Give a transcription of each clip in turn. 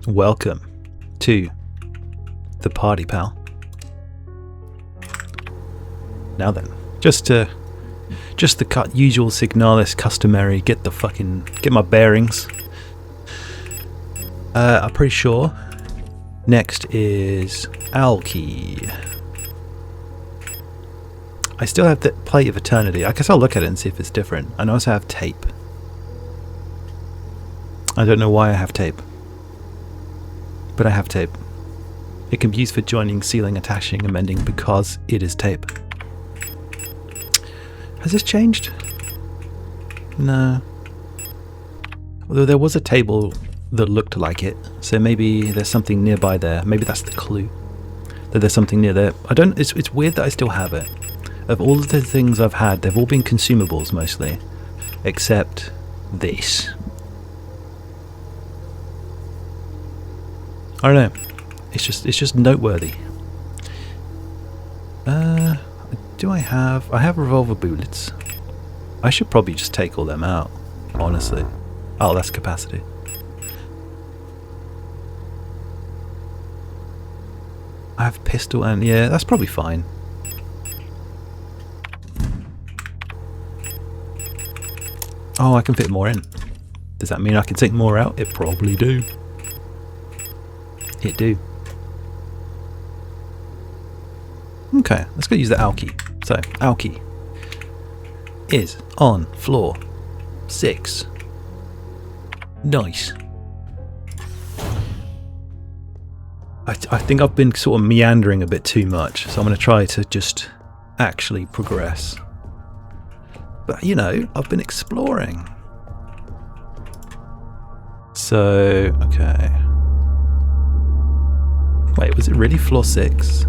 Welcome to the party, pal. Now then, just the usual Signalis, customary. Get my bearings. I'm pretty sure next is Alki. I still have the Plate of Eternity. I guess I'll look at it and see if it's different. I also have tape. I don't know why I have tape, but I have tape. It can be used for joining, sealing, attaching, amending because it is tape. Has this changed? No. Although there was a table that looked like it, so maybe there's something nearby there. Maybe that's the clue, that there's something near there. It's weird that I still have it. Of all of the things I've had, they've all been consumables mostly, except this. I don't know. It's just noteworthy. Do I have revolver bullets? I should probably just take all them out, honestly. Oh, that's capacity. I have pistol and yeah, that's probably fine. Oh, I can fit more in. Does that mean I can take more out? It probably do. It do. Okay, let's go use the Alki. So, Alki is on floor 6. Nice. I think I've been sort of meandering a bit too much, so I'm going to try to just actually progress. But, you know, I've been exploring. So, okay. Wait, was it really floor 6?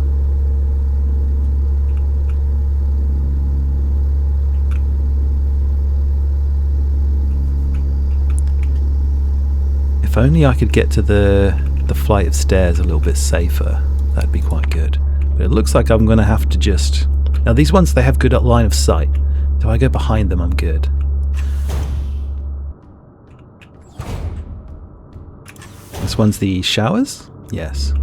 If only I could get to the flight of stairs a little bit safer, that'd be quite good. But it looks like I'm going to have to just... Now these ones, they have good line of sight. So if I go behind them, I'm good. This one's the showers? Yes.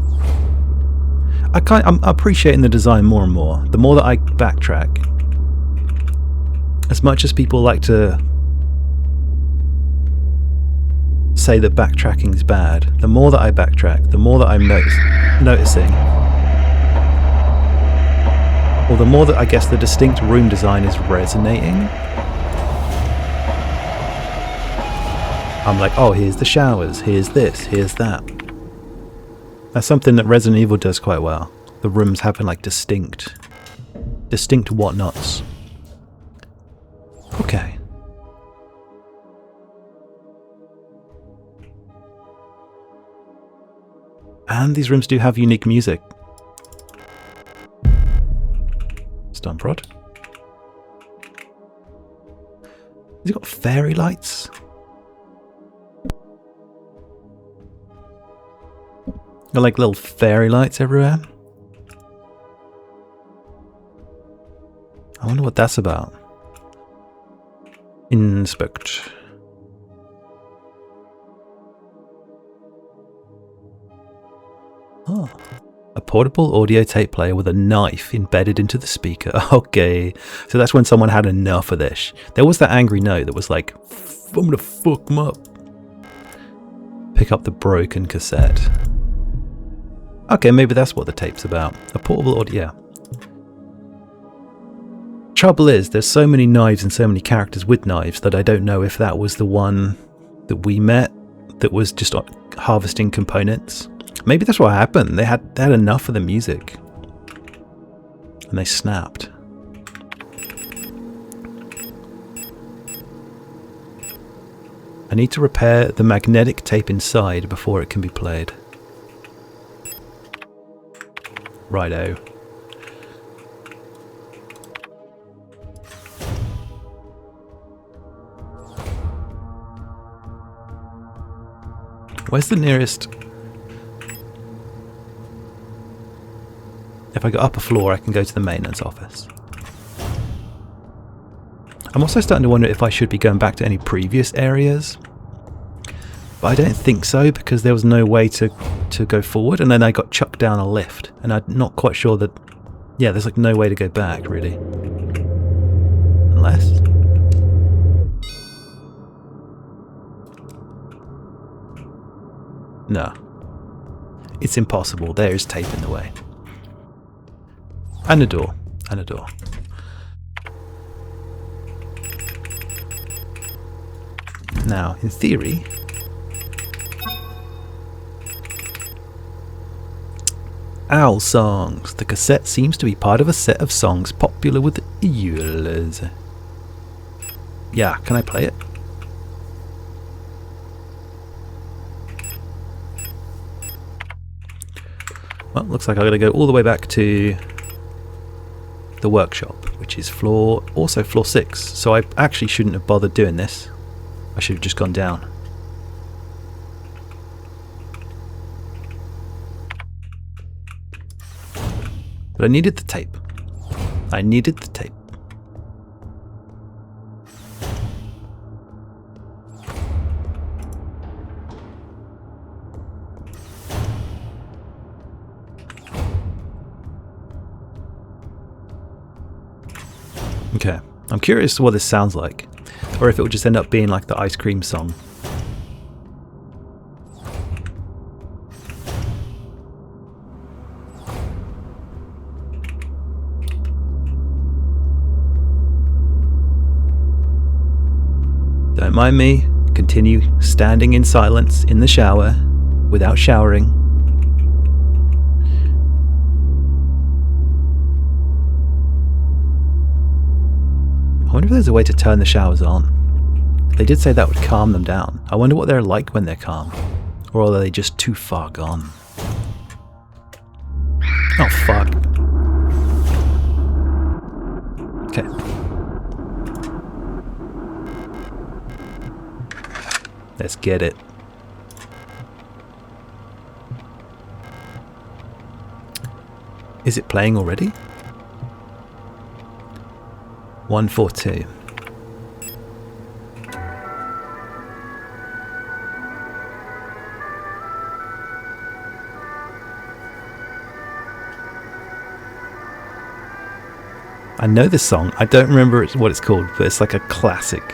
I'm appreciating the design more and more. The more that I backtrack. As much as people like to say that backtracking is bad, the more that I backtrack, the more that I'm noticing, or the more that I guess the distinct room design is resonating. I'm like, oh, here's the showers, here's this, here's that. That's something that Resident Evil does quite well. The rooms having like distinct whatnots. Okay. And these rooms do have unique music. Stun prod. Has it got fairy lights? Got like little fairy lights everywhere. I wonder what that's about. Inspect. Oh. A portable audio tape player with a knife embedded into the speaker. Okay, so that's when someone had enough of this. There was that angry note that was like, I'm gonna fuck them up. Pick up the broken cassette. Okay, maybe that's what the tape's about. A portable audio. Trouble is, there's so many knives and so many characters with knives that I don't know if that was the one that we met that was just harvesting components. Maybe that's what happened. They had enough of the music. And they snapped. I need to repair the magnetic tape inside before it can be played. Righto. Where's the nearest... If I go up a floor, I can go to the maintenance office. I'm also starting to wonder if I should be going back to any previous areas. But I don't think so, because there was no way to go forward, and then I got chucked down a lift, and I'm not quite sure that... Yeah, there's like no way to go back, really. Unless... No. It's impossible. There is tape in the way. And a door. And a door. Now, in theory... Owl songs. The cassette seems to be part of a set of songs popular with owls. Yeah, can I play it? Well, looks like I gotta go all the way back to the workshop, which is also floor 6. So I actually shouldn't have bothered doing this. I should have just gone down. But I needed the tape. I needed the tape. Okay, I'm curious what this sounds like, or if it will just end up being like the ice cream song. Don't mind me, continue standing in silence in the shower without showering. I wonder if there's a way to turn the showers on. They did say that would calm them down. I wonder what they're like when they're calm. Or are they just too far gone? Oh, fuck. Okay. Let's get it. Is it playing already? 142. I know this song. I don't remember what it's called, but it's like a classical.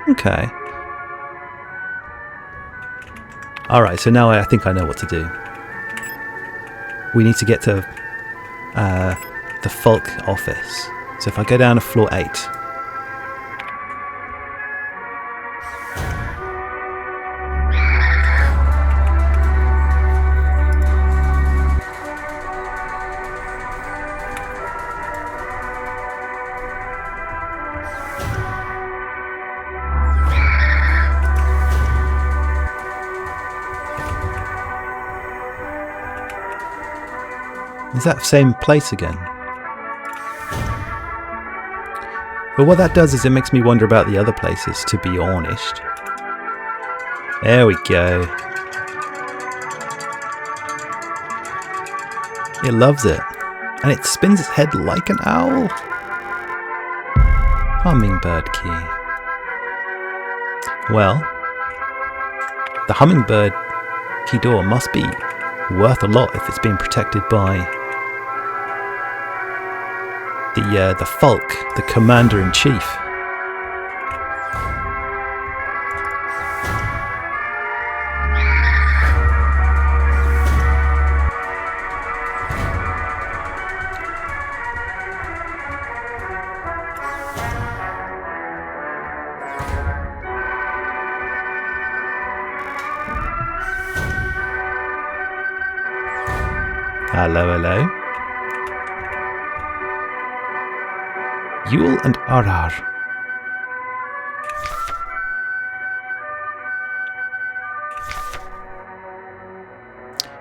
Okay. Alright, so now I think I know what to do. We need to get to the Falk office. So if I go down to floor 8. Is that same place again? But what that does is it makes me wonder about the other places, to be honest. There we go. It loves it. And it spins its head like an owl. Hummingbird key. Well, the hummingbird key door must be worth a lot if it's being protected by the Falk, the Commander-in-Chief. Hello, hello. Yule and Arar.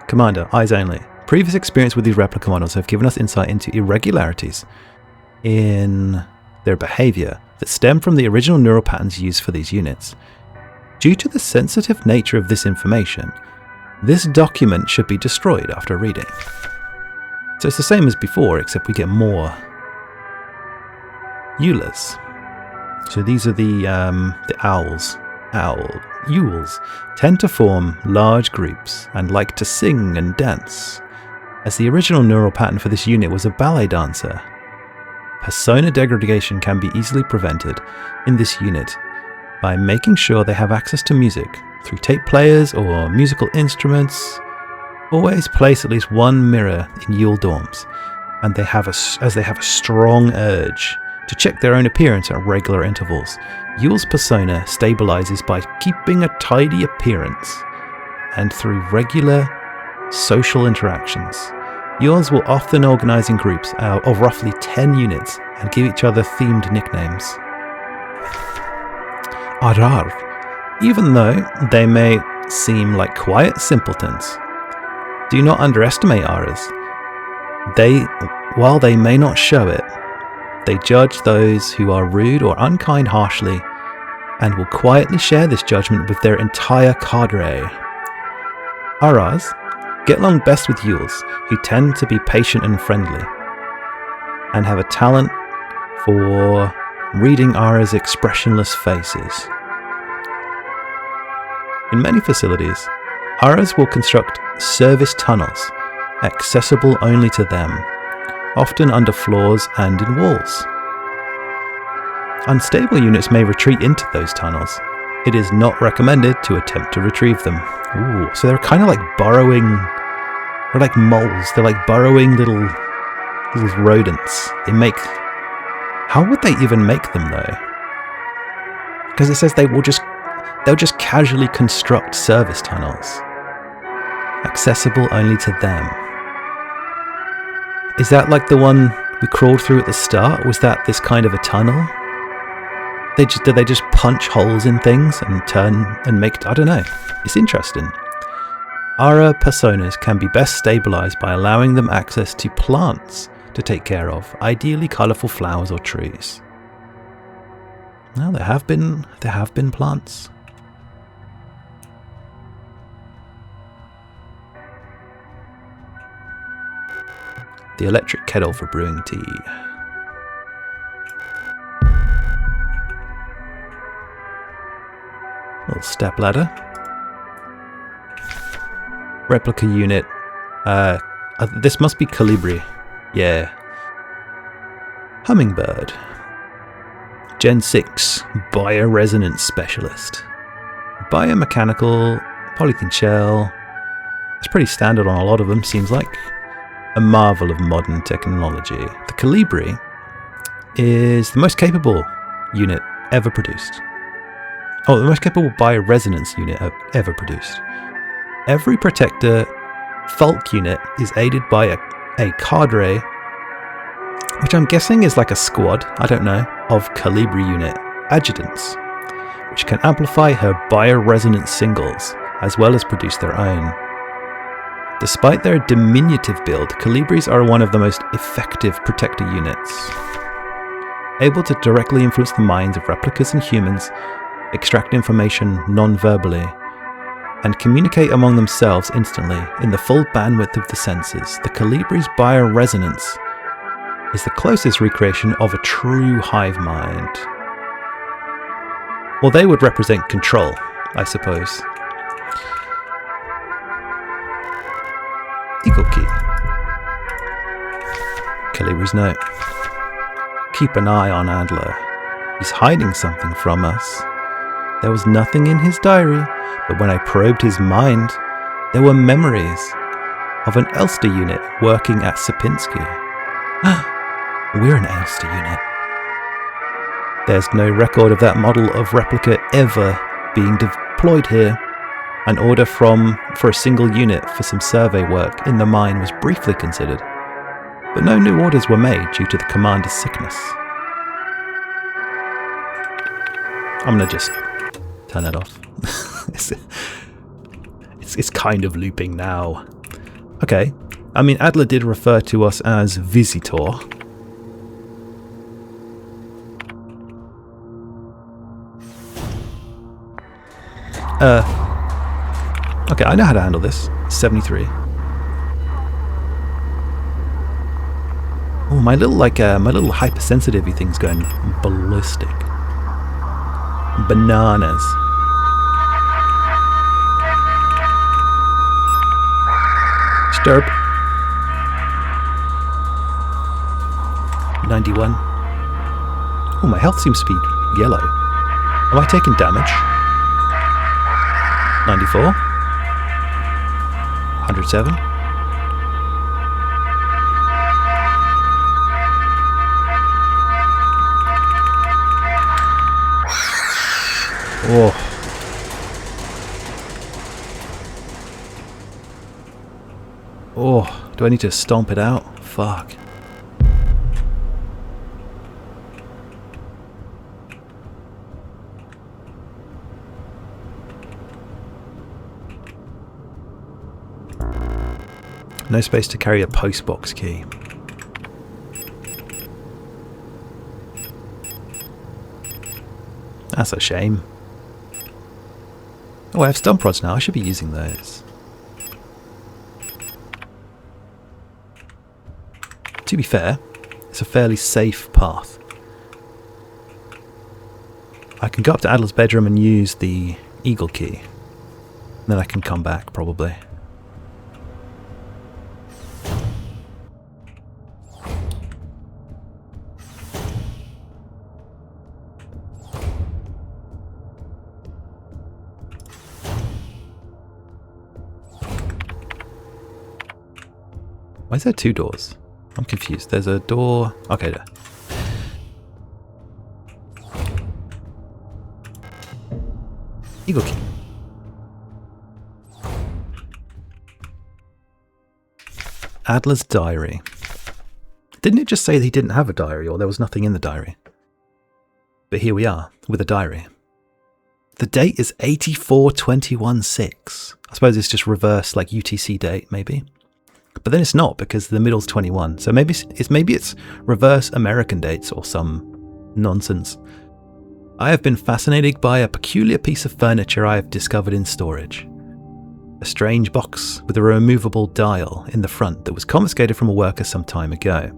Commander, eyes only. Previous experience with these replica models have given us insight into irregularities in their behavior that stem from the original neural patterns used for these units. Due to the sensitive nature of this information, this document should be destroyed after reading. So it's the same as before, except we get more Eulers. So these are the owls. Ewels tend to form large groups and like to sing and dance, as the original neural pattern for this unit was a ballet dancer. Persona degradation can be easily prevented in this unit by making sure they have access to music through tape players or musical instruments. Always place at least one mirror in Yule dorms, and they have a strong urge to check their own appearance at regular intervals. Yule's persona stabilizes by keeping a tidy appearance and through regular social interactions. Yules will often organize in groups of roughly 10 units and give each other themed nicknames. Adler. Even though they may seem like quiet simpletons, do not underestimate Aras. While they may not show it, they judge those who are rude or unkind harshly, and will quietly share this judgment with their entire cadre. Aras get along best with Yules, who tend to be patient and friendly, and have a talent for reading Aras' expressionless faces. In many facilities, Aras will construct service tunnels, accessible only to them, often under floors and in walls. Unstable units may retreat into those tunnels. It is not recommended to attempt to retrieve them. Ooh, so they're kind of like burrowing, they're like moles, they're like burrowing little rodents. How would they even make them though? Because it says they'll just casually construct service tunnels, accessible only to them. Is that like the one we crawled through at the start? Was that this kind of a tunnel? Did they just punch holes in things and turn and make... I don't know. It's interesting. Ara personas can be best stabilized by allowing them access to plants to take care of, ideally colourful flowers or trees. Well, there have been plants. The electric kettle for brewing tea. Little step ladder. Replica unit. This must be Colibri. Yeah. Hummingbird. Gen 6 Bioresonance Specialist. Biomechanical, polythene shell. It's pretty standard on a lot of them, seems like. A marvel of modern technology. The Colibri is the most capable unit ever produced. Oh, the most capable bioresonance unit ever produced. Every protector Falk unit is aided by a cadre, which I'm guessing is like a squad, I don't know, of Colibri unit adjutants, which can amplify her bioresonance singles, as well as produce their own. Despite their diminutive build, Colibris are one of the most effective protector units, able to directly influence the minds of replicas and humans, extract information non-verbally, and communicate among themselves instantly in the full bandwidth of the senses. The Colibri's bioresonance is the closest recreation of a true hive mind. Well, they would represent control, I suppose. Eagle key. Calibri's note. Keep an eye on Adler. He's hiding something from us. There was nothing in his diary, but when I probed his mind, there were memories of an Elster unit working at Sierpinski. We're an Elster unit. There's no record of that model of replica ever being deployed here. An order for a single unit for some survey work in the mine was briefly considered, but no new orders were made due to the commander's sickness. I'm gonna just turn that off. it's kind of looping now. Okay, I mean Adler did refer to us as visitor. Okay, I know how to handle this. 73. Oh, My little hypersensitivity thing's going ballistic. Bananas. Disturb. 91. Oh, my health seems to be yellow. Am I taking damage? 94. 107. Oh. Oh, do I need to stomp it out? Fuck. No space to carry a postbox key. That's a shame. Oh, I have stump rods now. I should be using those. To be fair, it's a fairly safe path. I can go up to Adler's bedroom and use the eagle key. Then I can come back, probably. Why is there two doors? I'm confused. There's a door... Okay, there. Eagle key. Adler's diary. Didn't it just say that he didn't have a diary, or there was nothing in the diary? But here we are, with a diary. The date is 84/21/6. I suppose it's just reverse, like UTC date, maybe. But then it's not, because the middle's 21. So maybe it's reverse American dates or some nonsense. I have been fascinated by a peculiar piece of furniture I have discovered in storage. A strange box with a removable dial in the front that was confiscated from a worker some time ago.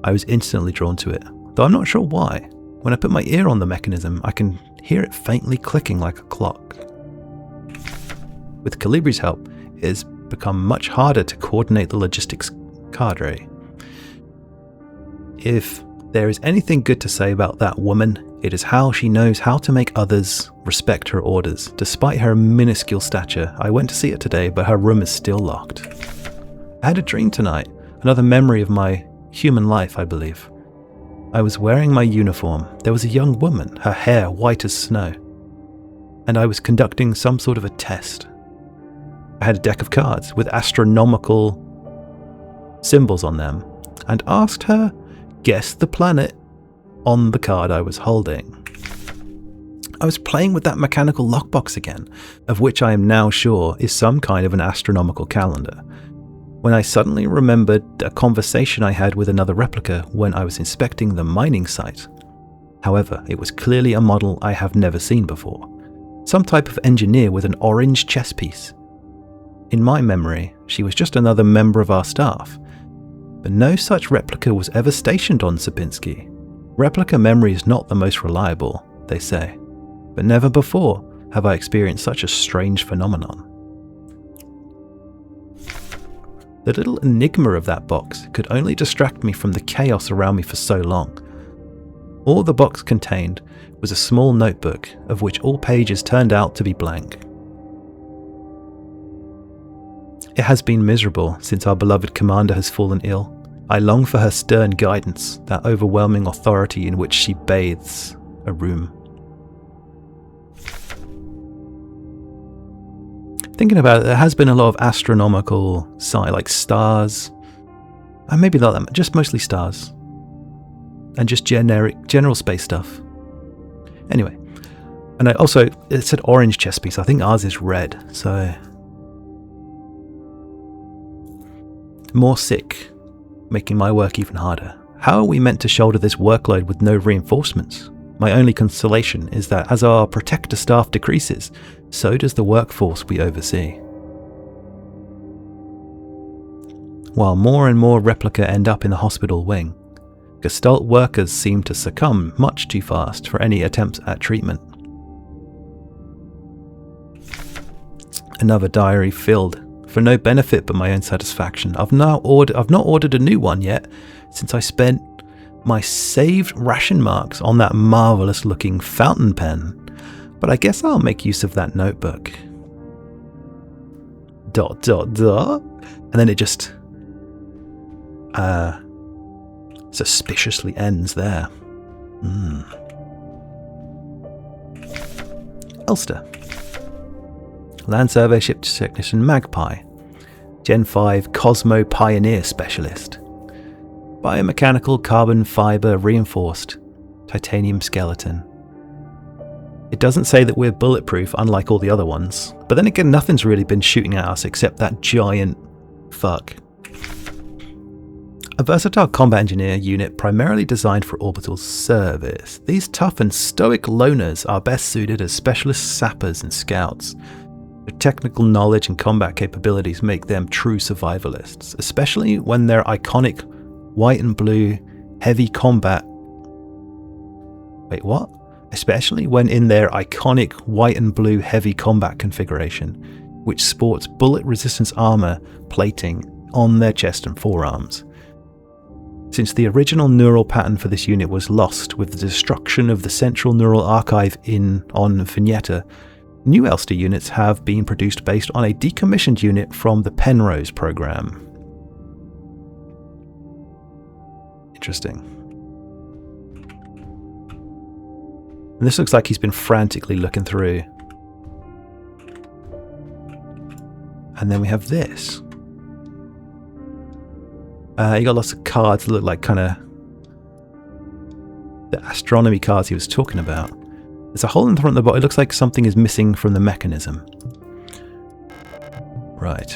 I was instantly drawn to it, though I'm not sure why. When I put my ear on the mechanism, I can hear it faintly clicking like a clock. With Calibri's help, it has become much harder to coordinate the logistics cadre. If there is anything good to say about that woman, it is how she knows how to make others respect her orders. Despite her minuscule stature, I went to see her today, but her room is still locked. I had a dream tonight, another memory of my human life, I believe. I was wearing my uniform. There was a young woman, her hair white as snow, and I was conducting some sort of a test. I had a deck of cards with astronomical symbols on them, and asked her, guess the planet on the card I was holding. I was playing with that mechanical lockbox again, of which I am now sure is some kind of an astronomical calendar, when I suddenly remembered a conversation I had with another replica when I was inspecting the mining site. However, it was clearly a model I have never seen before. Some type of engineer with an orange chess piece. In my memory, she was just another member of our staff, but no such replica was ever stationed on Sapinski. Replica memory is not the most reliable, they say, but never before have I experienced such a strange phenomenon. The little enigma of that box could only distract me from the chaos around me for so long. All the box contained was a small notebook, of which all pages turned out to be blank. It has been miserable since our beloved commander has fallen ill. I long for her stern guidance, that overwhelming authority in which she bathes a room. Thinking about it, there has been a lot of astronomical sci, like stars, and maybe not that, just mostly stars, and just general space stuff. Anyway, and it said orange chess piece. I think ours is red, so more sick, making my work even harder. How are we meant to shoulder this workload with no reinforcements? My only consolation is that as our protector staff decreases, so does the workforce we oversee. While more and more replica end up in the hospital wing, Gestalt workers seem to succumb much too fast for any attempts at treatment. Another diary filled for no benefit but my own satisfaction. I've not ordered a new one yet since I spent my saved ration marks on that marvelous looking fountain pen, but I guess I'll make use of that notebook. ... And then it just suspiciously ends there. Ulster. Land Survey Ship Technician Magpie. Gen 5 Cosmo Pioneer Specialist. Biomechanical carbon fiber reinforced titanium skeleton. It doesn't say that we're bulletproof unlike all the other ones, but then again nothing's really been shooting at us except that giant fuck. A versatile combat engineer unit primarily designed for orbital service. These tough and stoic loners are best suited as specialist sappers and scouts. Their technical knowledge and combat capabilities make them true survivalists, especially when their iconic white and blue heavy combat... Wait, what? Especially when in their iconic white and blue heavy combat configuration, which sports bullet resistance armor plating on their chest and forearms. Since the original neural pattern for this unit was lost with the destruction of the central neural archive on Vignetta, new Ulster units have been produced based on a decommissioned unit from the Penrose program. Interesting. And this looks like he's been frantically looking through. And then we have this. You got lots of cards that look like kind of the astronomy cards he was talking about. There's a hole in the front of the bottle. It looks like something is missing from the mechanism. Right.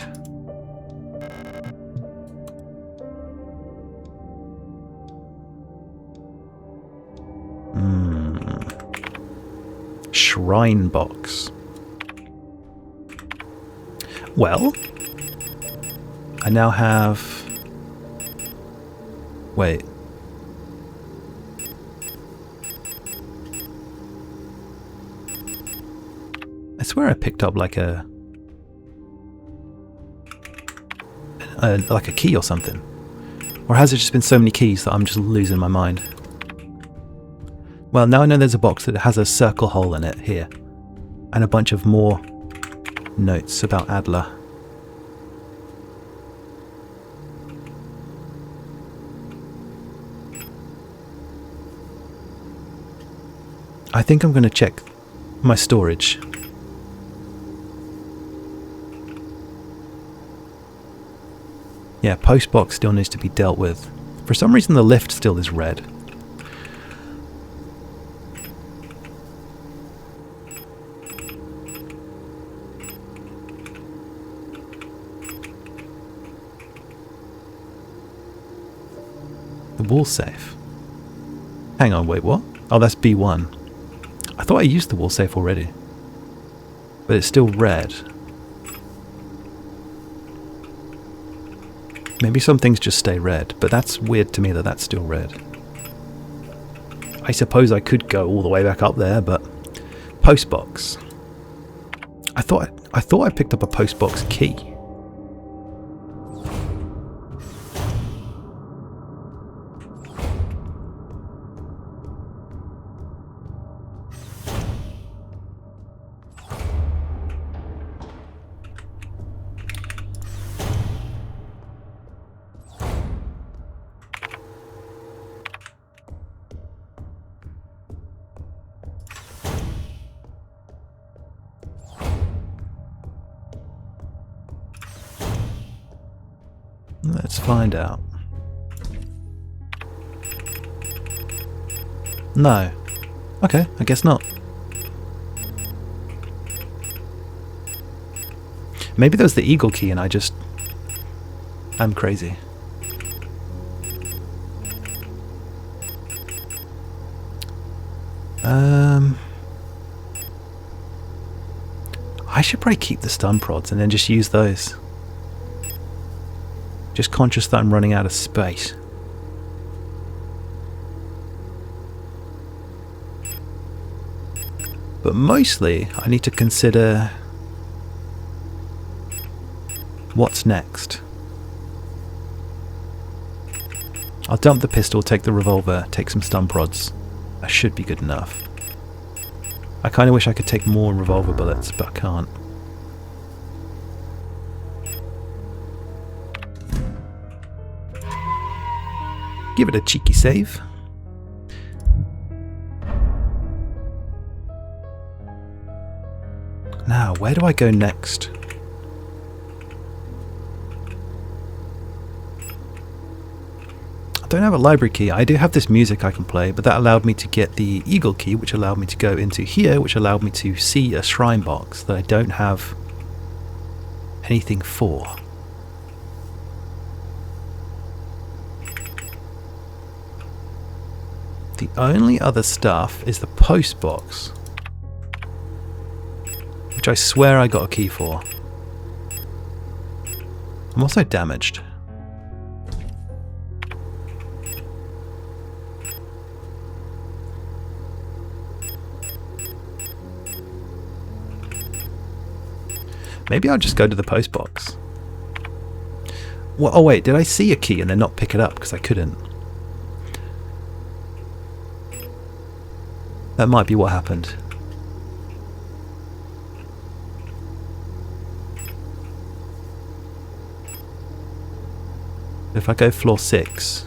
Shrine box. Well, I now have... Wait. I swear I picked up like a key or something. Or has it just been so many keys that I'm just losing my mind? Well, now I know there's a box that has a circle hole in it here. And a bunch of more notes about Adler. I think I'm going to check my storage. Yeah, postbox still needs to be dealt with. For some reason the lift still is red. The wall safe. Hang on, wait, what? Oh, that's B1. I thought I used the wall safe already. But it's still red. Maybe some things just stay red, but that's weird to me that that's still red. I suppose I could go all the way back up there, but... Postbox. I thought I picked up a postbox key. Let's find out. No. Okay, I guess not. Maybe there was the eagle key and I just... I'm crazy. I should probably keep the stun prods and then just use those. Just conscious that I'm running out of space. But mostly, I need to consider what's next. I'll dump the pistol, take the revolver, take some stun prods. That should be good enough. I kind of wish I could take more revolver bullets, but I can't. Give it a cheeky save. Now, where do I go next? I don't have a library key. I do have this music I can play, but that allowed me to get the eagle key, which allowed me to go into here, which allowed me to see a shrine box that I don't have anything for. The only other stuff is the post box, which I swear I got a key for. I'm also damaged. Maybe I'll just go to the post box. Well, oh wait, did I see a key and then not pick it up because I couldn't? That might be what happened. If I go floor 6...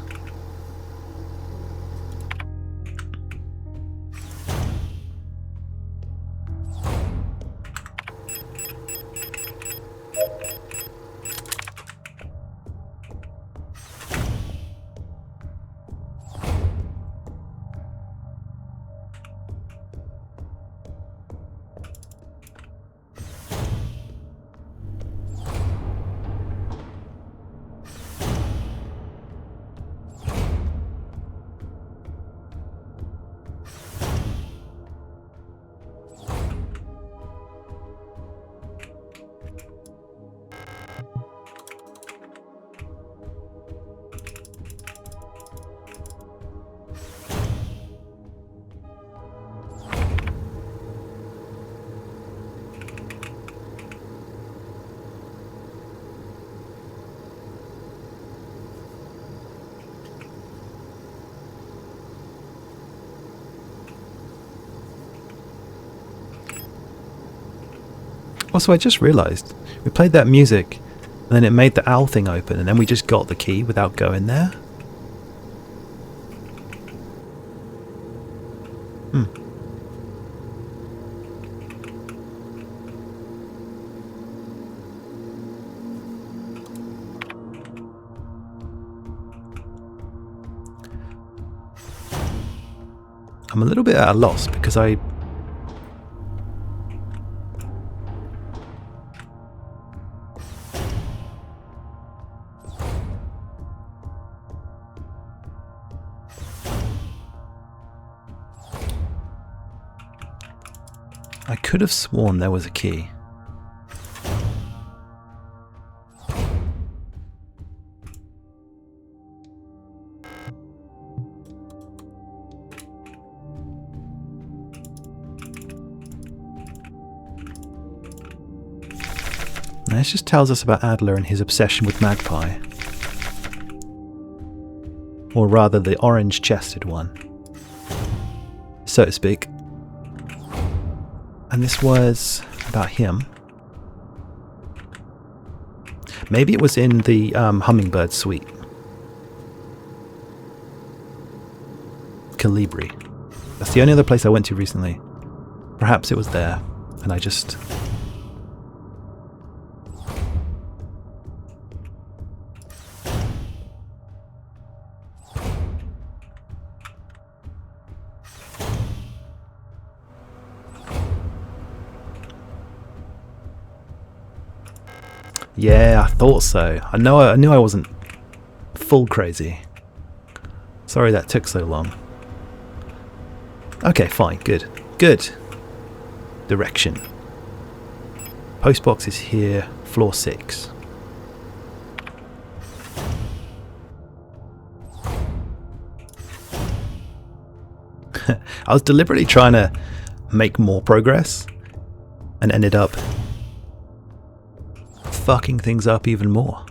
Also, I just realised, we played that music, and then it made the owl thing open, and then we just got the key without going there. I'm a little bit at a loss because I could have sworn there was a key. Now, this just tells us about Adler and his obsession with Magpie. Or rather, the orange-chested one, so to speak. And this was about him. Maybe it was in the Hummingbird suite. Calibri. That's the only other place I went to recently. Perhaps it was there, and I just... Yeah, I thought so. I knew I wasn't full crazy. Sorry that took so long. Okay, fine, good. Good. Direction. Postbox is here, floor 6. I was deliberately trying to make more progress and ended up fucking things up even more.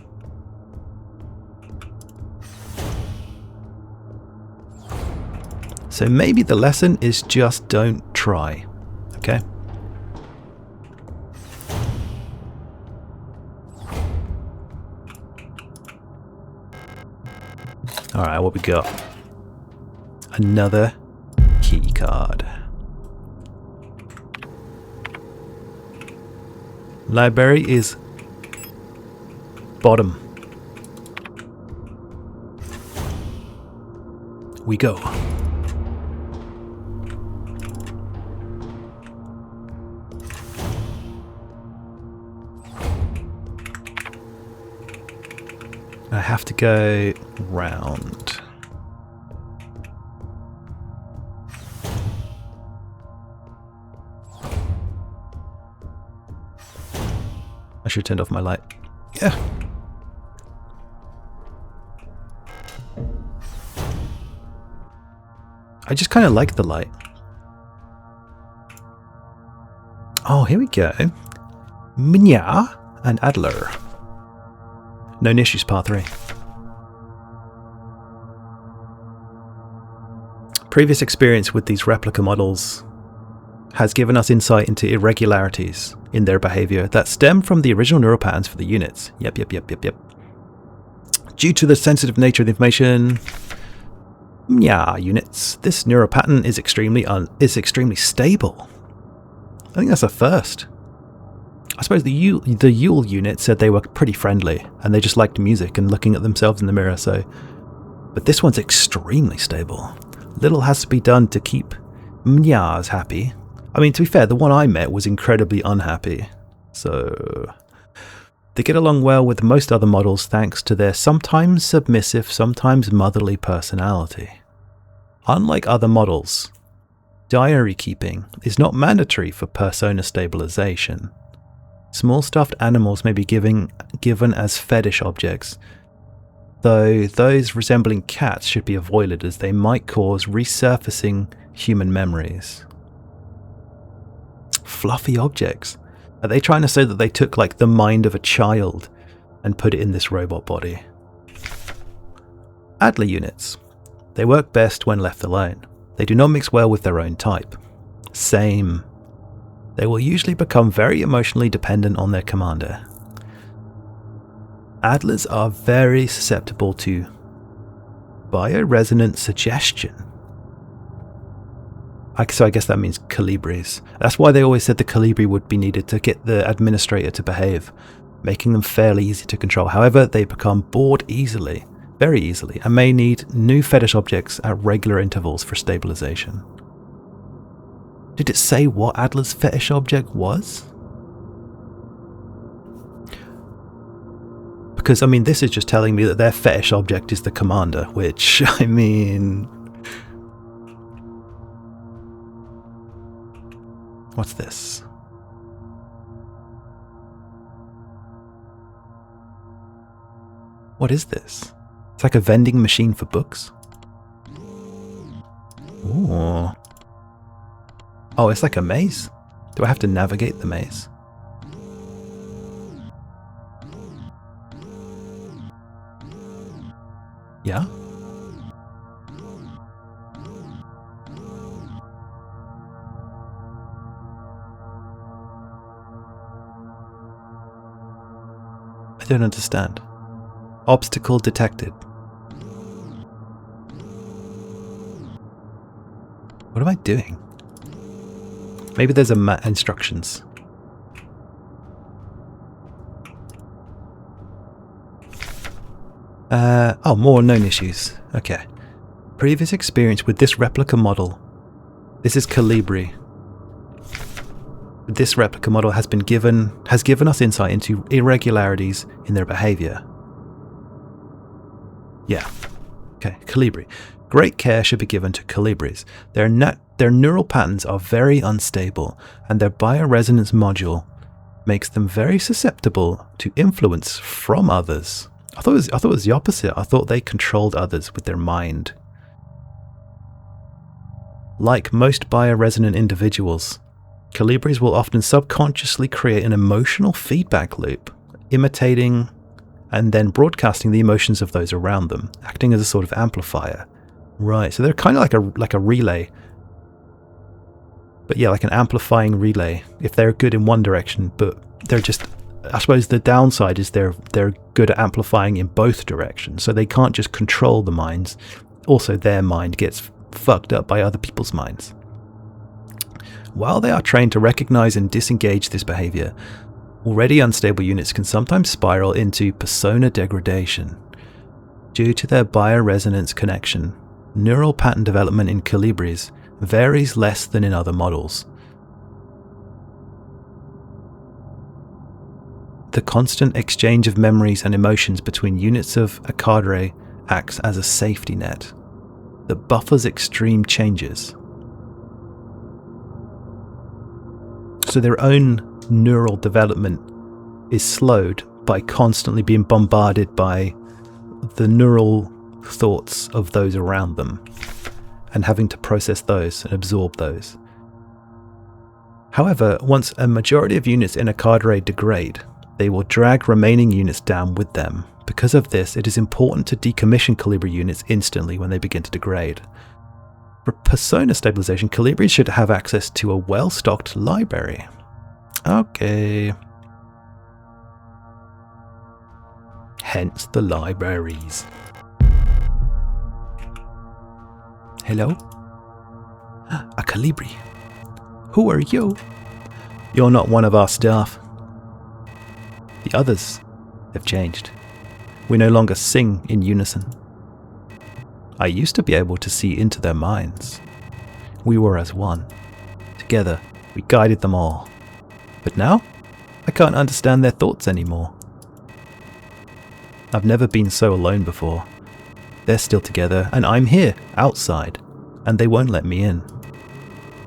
So maybe the lesson is just don't try, okay? Alright, what we got? Another key card. Library is bottom. We go. I have to go round. I should have turned off my light. Yeah. I just kind of like the light. Oh, here we go. Minya and Adler. Known issues, part 3. Previous experience with these replica models has given us insight into irregularities in their behavior that stem from the original neural patterns for the units. Yep. Due to the sensitive nature of the information, units, this neural pattern is extremely stable. I think that's a first. I suppose the Yule unit said they were pretty friendly and they just liked music and looking at themselves in the mirror, so... But this one's extremely stable. Little has to be done to keep Mnyas happy. I mean, to be fair, the one I met was incredibly unhappy. So... They get along well with most other models thanks to their sometimes submissive, sometimes motherly personality. Unlike other models, diary keeping is not mandatory for persona stabilization. Small stuffed animals may be given as fetish objects, though those resembling cats should be avoided as they might cause resurfacing human memories. Fluffy objects. Are they trying to say that they took like the mind of a child and put it in this robot body? Adler units. They work best when left alone. They do not mix well with their own type. Same. They will usually become very emotionally dependent on their commander. Adlers are very susceptible to bioresonant suggestion. So I guess that means colibris. That's why they always said the colibri would be needed to get the administrator to behave, making them fairly easy to control. However, they become bored easily, very easily, and may need new fetish objects at regular intervals for stabilization. Did it say what Adler's fetish object was? Because, I mean, this is just telling me that their fetish object is the commander, which, I mean... What's this? What is this? It's like a vending machine for books. Ooh. Oh, it's like a maze. Do I have to navigate the maze? Yeah? I don't understand. Obstacle detected. What am I doing? Maybe there's instructions. Oh, more known issues. Okay. Previous experience with this replica model. This is Colibri. This replica model has given us insight into irregularities in their behavior. Yeah. Okay, Colibri. Great care should be given to colibris. Their neural patterns are very unstable, and their bioresonance module makes them very susceptible to influence from others. I thought it was the opposite. I thought they controlled others with their mind. Like most bioresonant individuals, Colibris will often subconsciously create an emotional feedback loop, imitating and then broadcasting the emotions of those around them, acting as a sort of amplifier. Right, so they're kind of like a relay. But yeah, like an amplifying relay, if they're good in one direction, but they're just, I suppose the downside is they're good at amplifying in both directions, so they can't just control the minds. Also, their mind gets fucked up by other people's minds. While they are trained to recognize and disengage this behavior, already unstable units can sometimes spiral into persona degradation. Due to their bioresonance connection, neural pattern development in Colibris varies less than in other models. The constant exchange of memories and emotions between units of a cadre acts as a safety net that buffers extreme changes. So their own neural development is slowed by constantly being bombarded by the neural thoughts of those around them and having to process those and absorb those. However, once a majority of units in a cadre degrade, they will drag remaining units down with them. Because of this, it is important to decommission Colibri units instantly when they begin to degrade. For persona stabilization, Colibri should have access to a well-stocked library. Okay. Hence the libraries. Hello? A Colibri. Who are you? You're not one of our staff. The others have changed. We no longer sing in unison. I used to be able to see into their minds. We were as one. Together, we guided them all. But now, I can't understand their thoughts anymore. I've never been so alone before. They're still together, and I'm here, outside, and they won't let me in.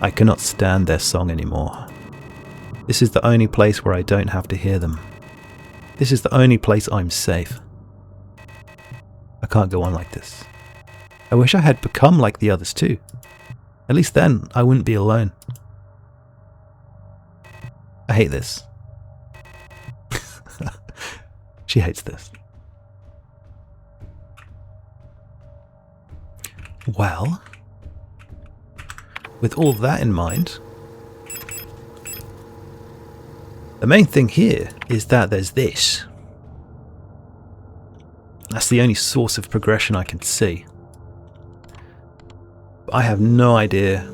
I cannot stand their song anymore. This is the only place where I don't have to hear them. This is the only place I'm safe. I can't go on like this. I wish I had become like the others too. At least then, I wouldn't be alone. I hate this. She hates this. Well, with all that in mind, the main thing here is that there's this. That's the only source of progression I can see. I have no idea.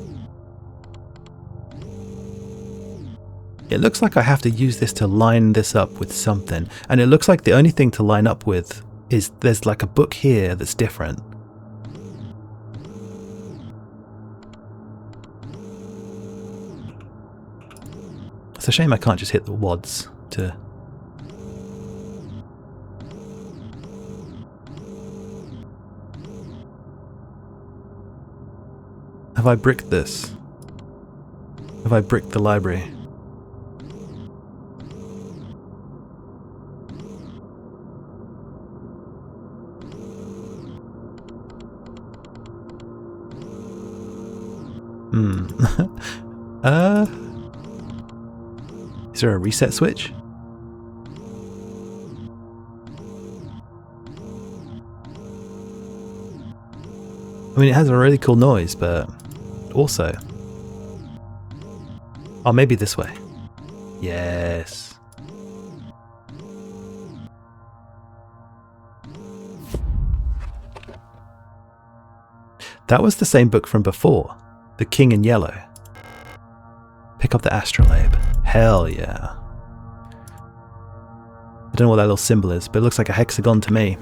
It looks like I have to use this to line this up with something, and it looks like the only thing to line up with is there's like a book here that's different. It's a shame I can't just hit the wads to... Have I bricked this? Have I bricked the library? Is there a reset switch? I mean, it has a really cool noise, but also... Oh, maybe this way. Yes. That was the same book from before. The King in Yellow. Pick up the astrolabe. Hell yeah. I don't know what that little symbol is, but it looks like a hexagon to me.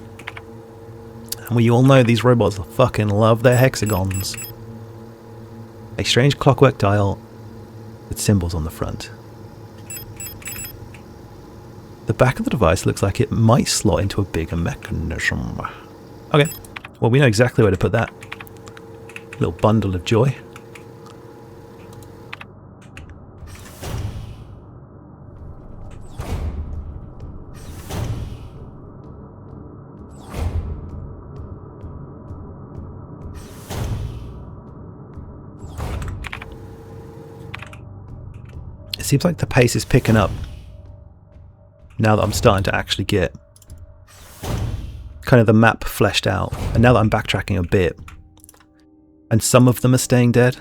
And we all know these robots fucking love their hexagons. A strange clockwork dial with symbols on the front. The back of the device looks like it might slot into a bigger mechanism. Okay, well we know exactly where to put that. Little bundle of joy. seems like the pace is picking up now that I'm starting to actually get kind of the map fleshed out, and now that I'm backtracking a bit and some of them are staying dead,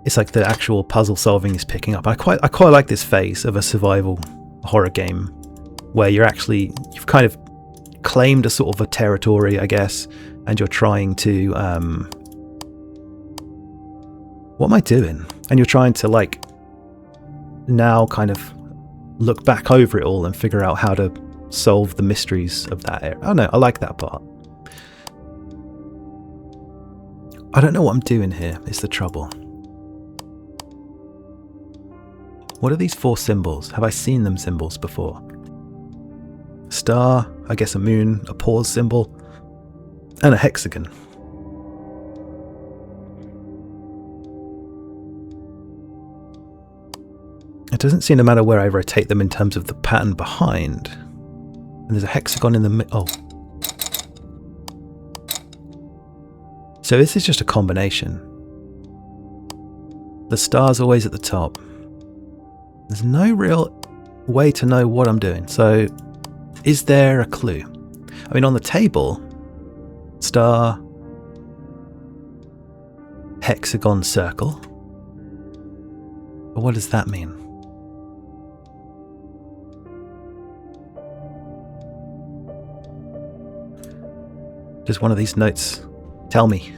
it's like the actual puzzle solving is picking up. I quite like this phase of a survival horror game where you've kind of claimed a sort of a territory, I guess, and you're trying to what am I doing? And you're trying to like now kind of look back over it all and figure out how to solve the mysteries of that area. I don't know, I like that part. I don't know what I'm doing here, is the trouble. What are these 4 symbols? Have I seen them symbols before? Star, I guess a moon, a pause symbol, and a hexagon. It doesn't seem to matter where I rotate them in terms of the pattern behind. And there's a hexagon in the middle. Oh. So this is just a combination. The star's always at the top. There's no real way to know what I'm doing. So is there a clue? I mean, on the table, star, hexagon, circle. But what does that mean? Does one of these notes tell me?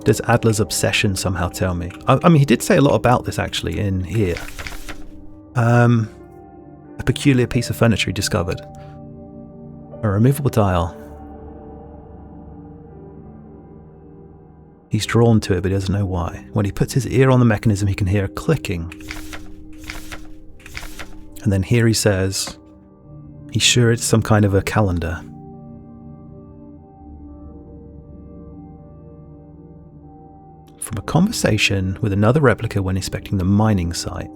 Does Adler's obsession somehow tell me? I mean, he did say a lot about this actually in here. A peculiar piece of furniture he discovered. A removable dial. He's drawn to it, but he doesn't know why. When he puts his ear on the mechanism, he can hear a clicking. And then here he says, he's sure it's some kind of a calendar. From a conversation with another replica when inspecting the mining site.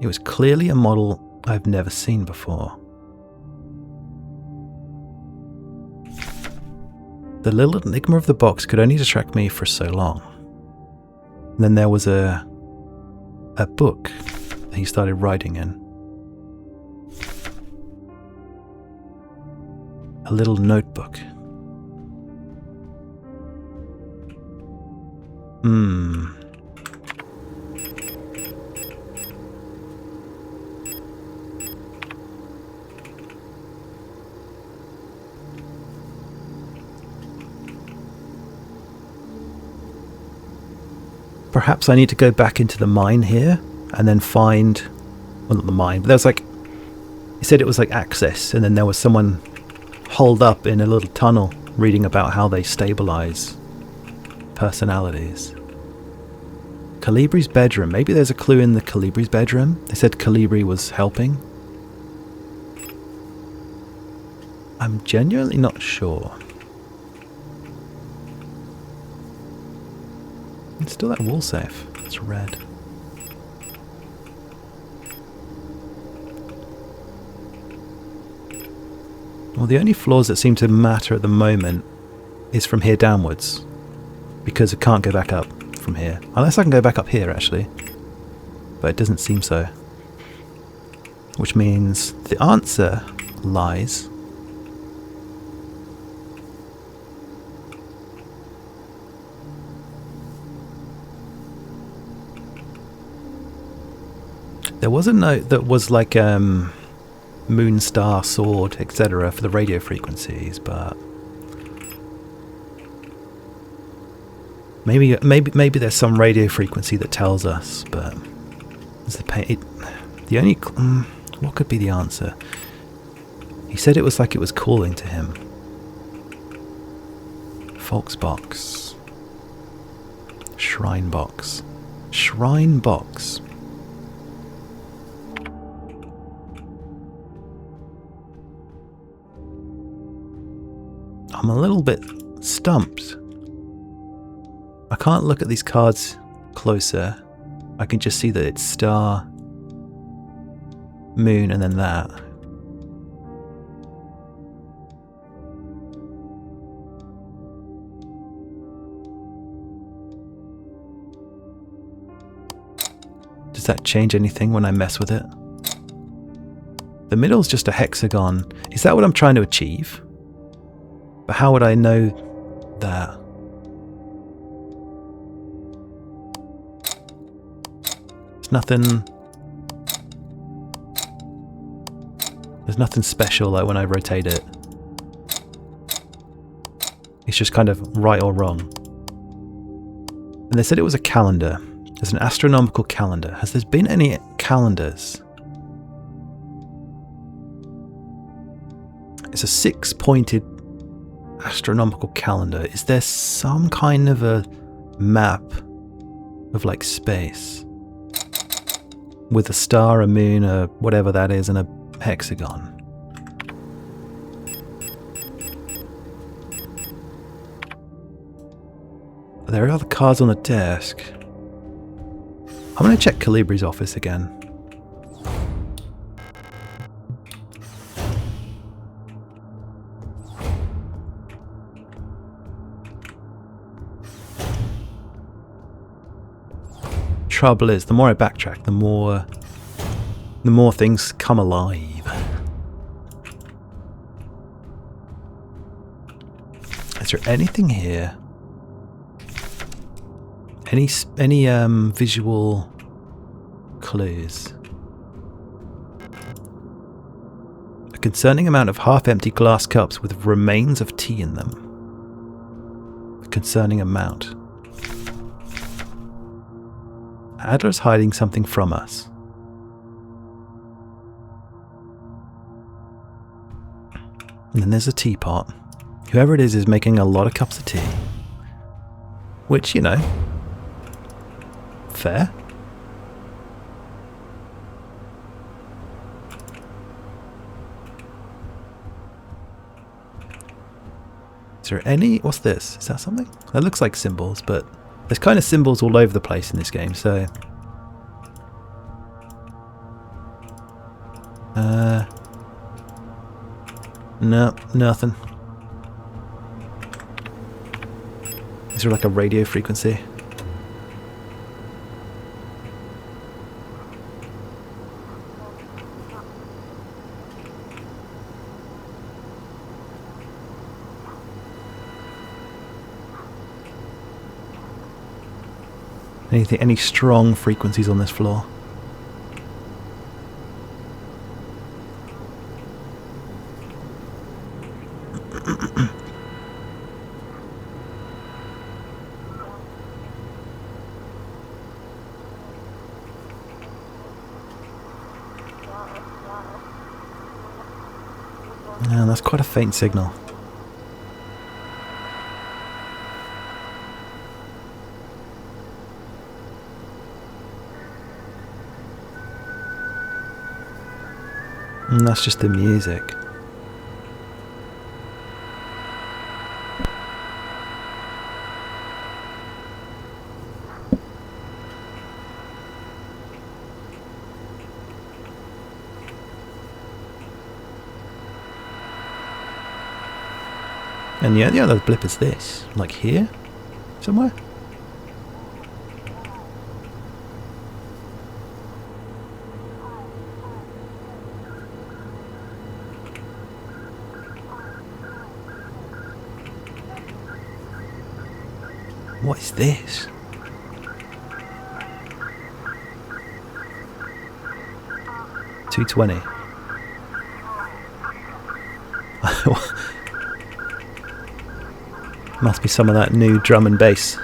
It was clearly a model I've never seen before. The little enigma of the box could only distract me for so long. And then there was a book that he started writing in. A little notebook. Perhaps I need to go back into the mine here and then find, well, not the mine, but there was like, he said it was like access, and then there was someone holed up in a little tunnel reading about how they stabilize personalities. Calibri's bedroom. Maybe there's a clue in the Calibri's bedroom. They said Calibri was helping. I'm genuinely not sure. It's still that wall safe. It's red. Well, the only floors that seem to matter at the moment is from here downwards, because it can't go back up from here. Unless I can go back up here, actually. But it doesn't seem so. Which means the answer lies... There was a note that was like moon, star, sword, etc. for the radio frequencies, but maybe there's some radio frequency that tells us. But the only what could be the answer? He said it was like it was calling to him. Volksbox, shrine box, shrine box. I'm a little bit stumped. I can't look at these cards closer. I can just see that it's star, moon, and then that. Does that change anything when I mess with it? The middle's just a hexagon. Is that what I'm trying to achieve? But how would I know that? There's nothing... There's nothing special like when I rotate it. It's just kind of right or wrong. And they said it was a calendar. There's an astronomical calendar. Has there been any calendars? It's a 6-pointed astronomical calendar. Is there some kind of a map of like space? With a star, a moon, a whatever that is, and a hexagon. There are other cards on the desk. I'm going to check Calibri's office again. Trouble is, the more I backtrack, the more things come alive. Is there anything here? Any visual clues? A concerning amount of half-empty glass cups with remains of tea in them. A concerning amount. Adler's hiding something from us. And then there's a teapot. Whoever it is making a lot of cups of tea. Which, you know, fair. Is there any... What's this? Is that something? That looks like symbols, but there's kind of symbols all over the place in this game, so... No, nothing. Is there like a radio frequency? Anything? Any strong frequencies on this floor? Yeah, that's quite a faint signal. And that's just the music. And yeah, the other blip is this. Like here? Somewhere? What is this? $2.20. Must be some of that new drum and bass.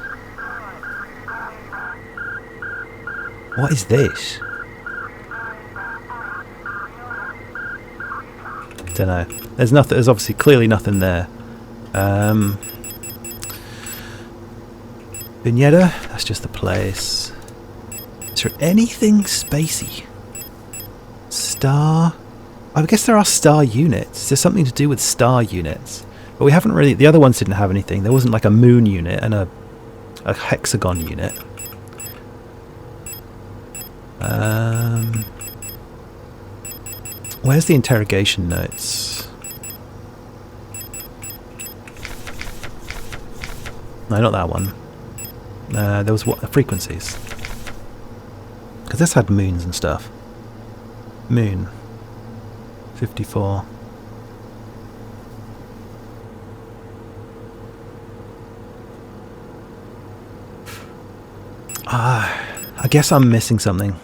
What is this? Don't know. There's nothing. There's obviously clearly nothing there. Vignetta. That's just the place. Is there anything spacey? Star. I guess there are star units. Is there something to do with star units? But we haven't really... The other ones didn't have anything. There wasn't like a moon unit and a hexagon unit. Where's the interrogation notes? No, not that one. There was what? Frequencies. Because this had moons and stuff. Moon. 54. I guess I'm missing something.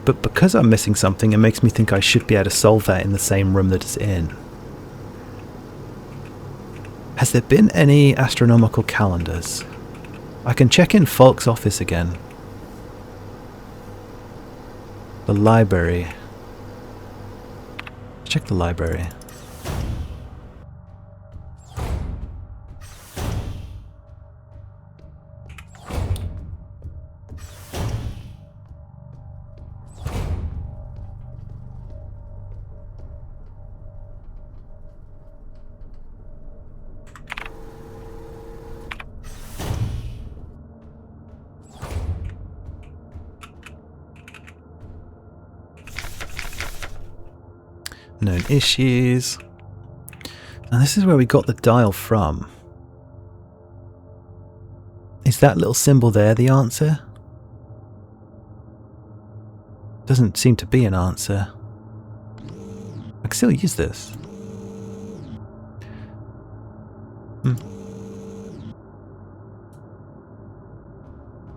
But because I'm missing something, it makes me think I should be able to solve that in the same room that it's in. Has there been any astronomical calendars? I can check in Falk's office again. The library. Check the library. Known issues. And this is where we got the dial from. Is that little symbol there the answer? Doesn't seem to be an answer. I can still use this.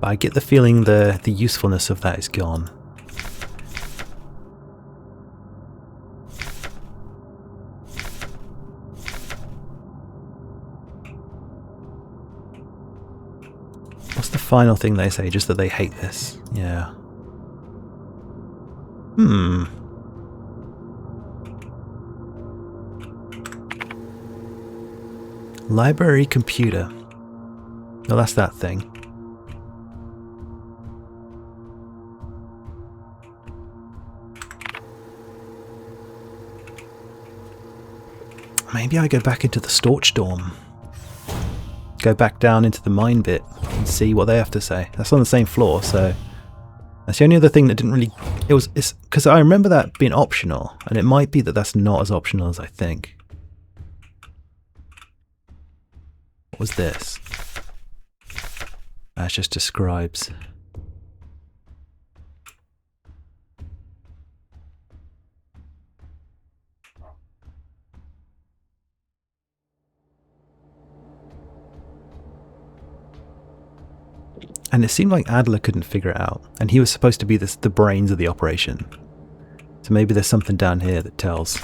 But I get the feeling the usefulness of that is gone. What's the final thing they say? Just that they hate this. Yeah. Library computer. Well, that's that thing. Maybe I go back into the Storch Dorm. Go back down into the mine bit and see what they have to say. That's on the same floor, so that's the only other thing that didn't really... It's because I remember that being optional, and it might be that that's not as optional as I think. What was this? That just describes. And it seemed like Adler couldn't figure it out, and he was supposed to be the brains of the operation. So maybe there's something down here that tells.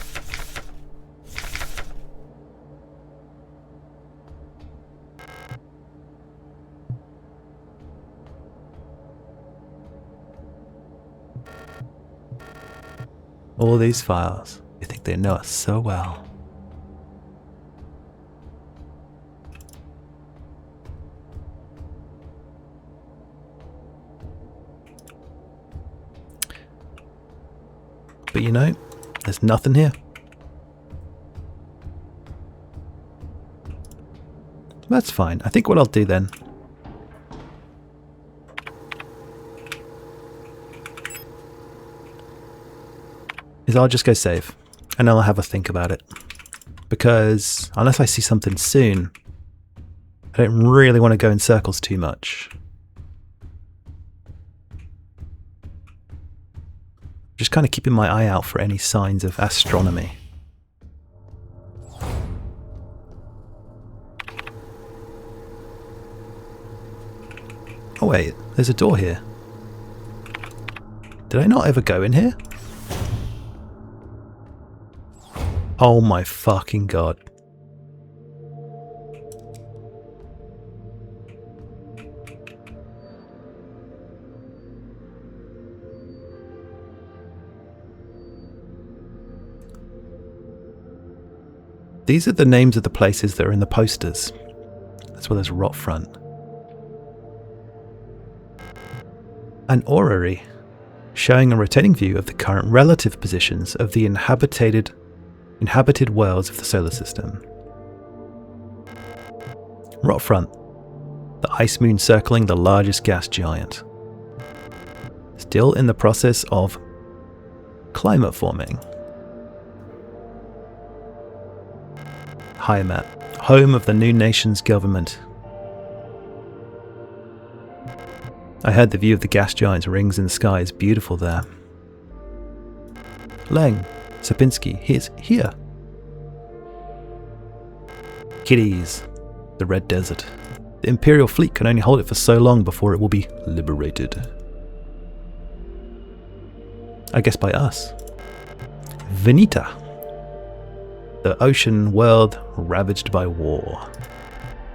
All these files, you think they know us so well. But you know, there's nothing here. That's fine. I think what I'll do then is I'll just go save and I'll have a think about it. Because unless I see something soon, I don't really want to go in circles too much. Just kind of keeping my eye out for any signs of astronomy. Oh wait, there's a door here. Did I not ever go in here? Oh my fucking god. These are the names of the places that are in the posters, as well as Rot Front. An orrery, showing a rotating view of the current relative positions of the inhabited worlds of the solar system. Rot Front, the ice moon circling the largest gas giant. Still in the process of climate forming. Heimat, home of the new nation's government. I heard the view of the gas giant's rings in the sky is beautiful there. Leng, Sapinski, he's here. Kitties, the Red Desert. The Imperial fleet can only hold it for so long before it will be liberated. I guess by us. Venita, the ocean world ravaged by war.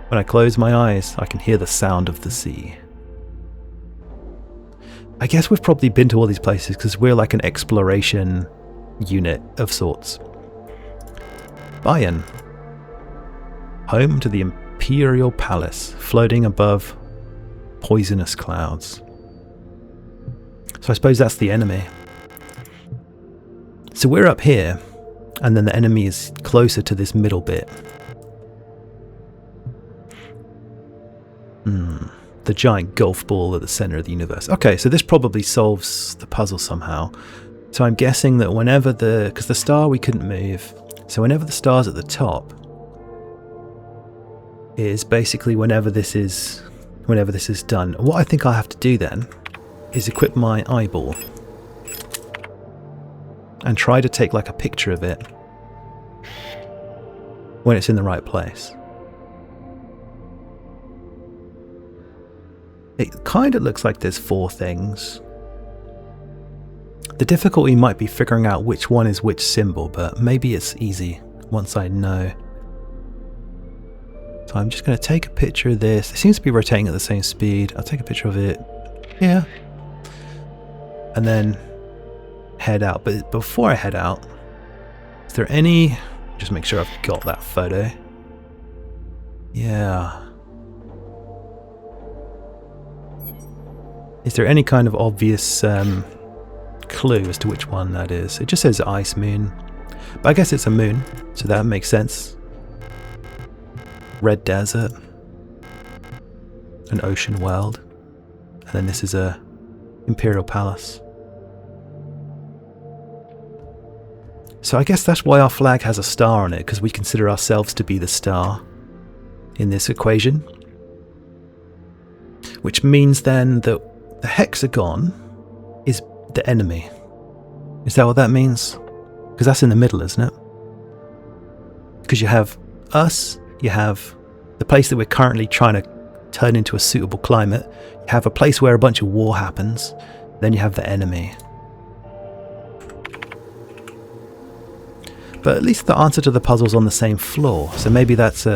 When I close my eyes, I can hear the sound of the sea. I guess we've probably been to all these places because we're like an exploration unit of sorts. Bayern, home to the Imperial Palace, floating above poisonous clouds. So I suppose that's the enemy. So we're up here, and then the enemy is closer to this middle bit. The giant golf ball at the center of the universe. Okay, so this probably solves the puzzle somehow. So I'm guessing that whenever because the star we couldn't move, so whenever the star's at the top is basically whenever this is done. What I think I have to do then is equip my eyeball and try to take like a picture of it when it's in the right place. It kind of looks like there's 4 things. The difficulty might be figuring out which one is which symbol, but maybe it's easy once I know. So I'm just going to take a picture of this. It seems to be rotating at the same speed. I'll take a picture of it. Yeah. And then head out. But before I head out, is there any... Just make sure I've got that photo. Yeah. Is there any kind of obvious clue as to which one that is? It just says ice moon. But I guess it's a moon, so that makes sense. Red Desert. An ocean world. And then this is a Imperial Palace. So I guess that's why our flag has a star on it, because we consider ourselves to be the star in this equation. Which means then that the hexagon is the enemy. Is that what that means? Because that's in the middle, isn't it? Because you have us, you have the place that we're currently trying to turn into a suitable climate, you have a place where a bunch of war happens, then you have the enemy. But at least the answer to the puzzle's on the same floor, so maybe that's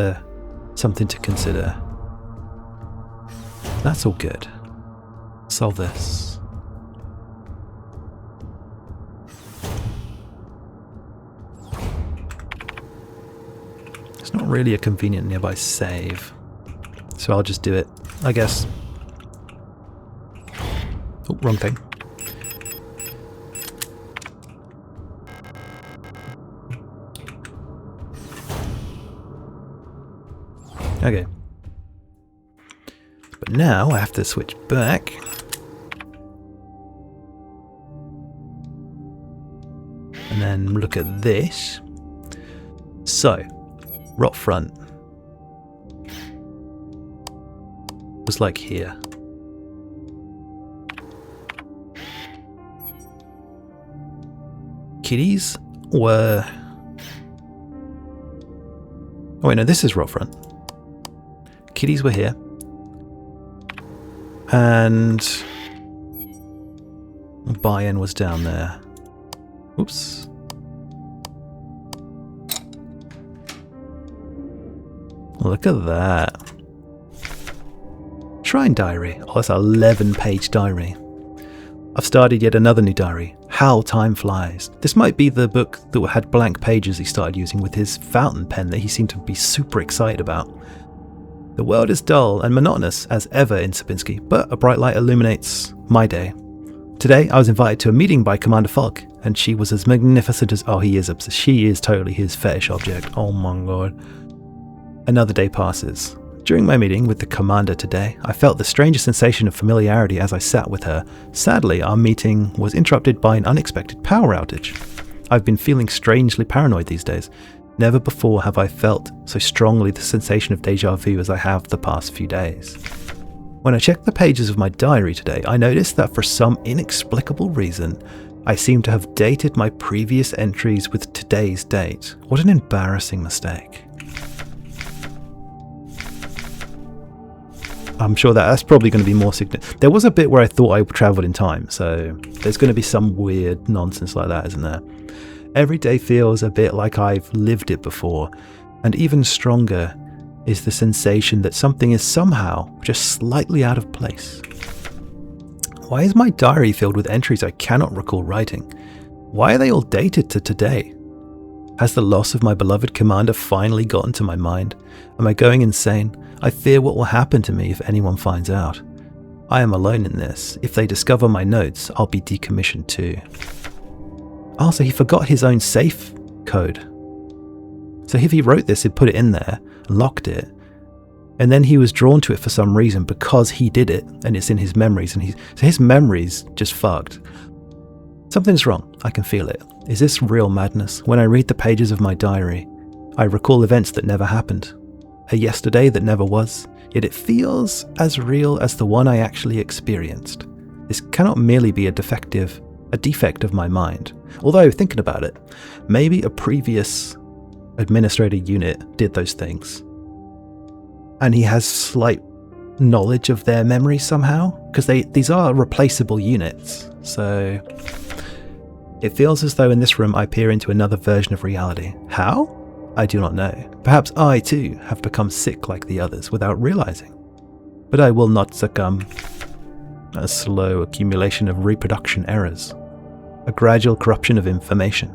something to consider. That's all good. Solve this. It's not really a convenient nearby save, so I'll just do it, I guess. Oh, wrong thing. Okay. But now I have to switch back. And then look at this. So, rot front was like here. Kitties were... Oh wait, no, this is rot front. Kitties were here. And Bayern was down there. Oops. Look at that. Shrine diary. Oh, that's an 11-page diary. I've started yet another new diary. How Time Flies. This might be the book that had blank pages he started using with his fountain pen that he seemed to be super excited about. The world is dull and monotonous as ever in Sapinski, but a bright light illuminates my day. Today I was invited to a meeting by Commander Fogg, and she was as magnificent as... Oh, he is obsessed. She is totally his fetish object. Oh my god. Another day passes. During my meeting with the Commander today, I felt the strangest sensation of familiarity as I sat with her. Sadly, our meeting was interrupted by an unexpected power outage. I've been feeling strangely paranoid these days. Never before have I felt so strongly the sensation of déjà vu as I have the past few days. When I checked the pages of my diary today, I noticed that for some inexplicable reason, I seem to have dated my previous entries with today's date. What an embarrassing mistake. I'm sure that's probably going to be more significant. There was a bit where I thought I travelled in time, so there's going to be some weird nonsense like that, isn't there? Every day feels a bit like I've lived it before, and even stronger is the sensation that something is somehow just slightly out of place. Why is my diary filled with entries I cannot recall writing? Why are they all dated to today? Has the loss of my beloved commander finally gotten to my mind? Am I going insane? I fear what will happen to me if anyone finds out. I am alone in this. If they discover my notes, I'll be decommissioned too. Also, he forgot his own safe code. So if he wrote this, he'd put it in there, locked it, and then he was drawn to it for some reason because he did it, and it's in his memories, and so his memories just fucked. Something's wrong. I can feel it. Is this real madness? When I read the pages of my diary, I recall events that never happened. A yesterday that never was, yet it feels as real as the one I actually experienced. This cannot merely be a defect of my mind. Although, thinking about it, maybe a previous administrator unit did those things. And he has slight knowledge of their memories somehow, because these are replaceable units. So it feels as though in this room I peer into another version of reality. How? I do not know. Perhaps I too have become sick like the others without realizing. But I will not succumb. A slow accumulation of reproduction errors. A gradual corruption of information.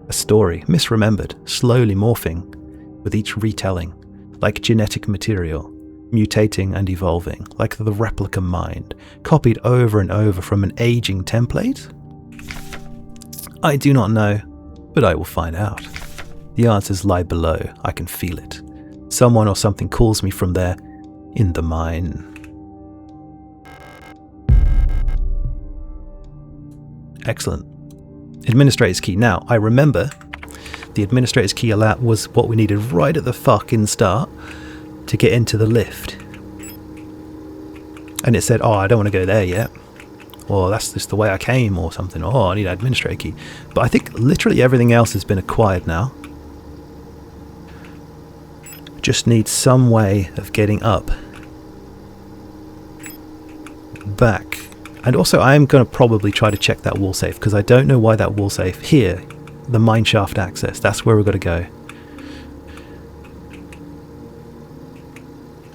A story, misremembered, slowly morphing with each retelling, like genetic material, mutating and evolving, like the replica mind, copied over and over from an aging template? I do not know, but I will find out. The answers lie below. I can feel it. Someone or something calls me from there, in the mine. Excellent. Administrator's key. Now, I remember the administrator's key was what we needed right at the fucking start to get into the lift. And it said, oh, I don't want to go there yet. Or that's just the way I came or something. Oh, I need an administrator key. But I think literally everything else has been acquired now. Just need some way of getting up. Back. And also I am going to probably try to check that wall safe, because I don't know why that wall safe here, the mineshaft access, that's where we've got to go.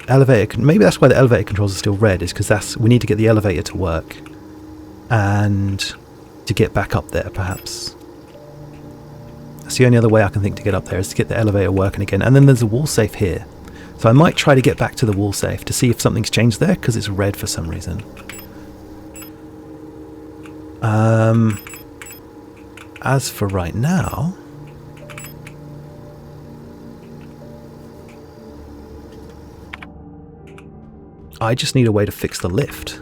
Elevator, maybe that's why the elevator controls are still red, is because we need to get the elevator to work. And to get back up there, perhaps. That's the only other way I can think to get up there, is to get the elevator working again. And then there's a wall safe here. So I might try to get back to the wall safe to see if something's changed there, because it's red for some reason. As for right now, I just need a way to fix the lift.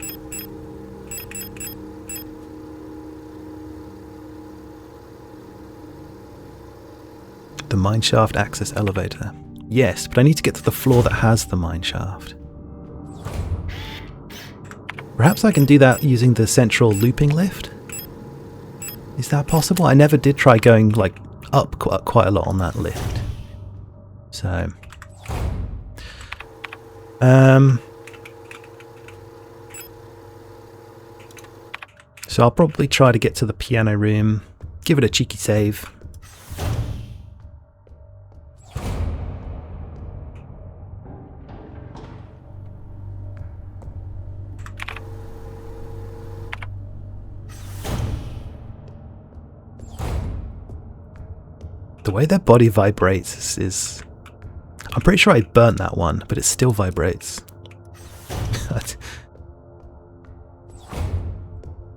The mineshaft access elevator. Yes, but I need to get to the floor that has the mineshaft. Perhaps I can do that using the central looping lift? Is that possible? I never did try going like up quite a lot on that lift. So I'll probably try to get to the piano room, give it a cheeky save. The way their body vibrates is... I'm pretty sure I burnt that one, but it still vibrates.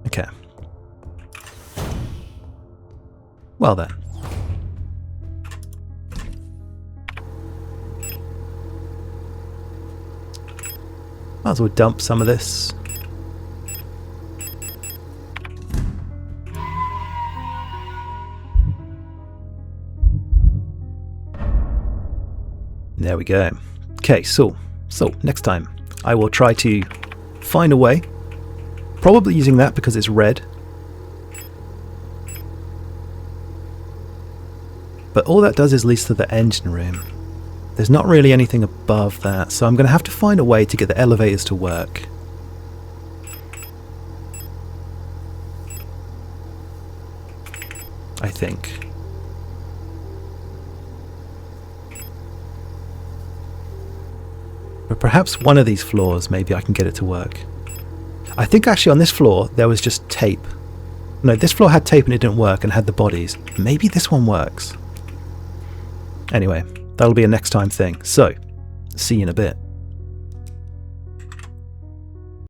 Okay. Well then. Might as well dump some of this. There we go. Okay, so next time I will try to find a way, probably using that because it's red. But all that does is leads to the engine room. There's not really anything above that, so I'm going to have to find a way to get the elevators to work. I think. But perhaps one of these floors, maybe I can get it to work. I think actually on this floor there was just tape. No, this floor had tape and it didn't work and had the bodies. Maybe this one works. Anyway, that'll be a next time thing. So, see you in a bit.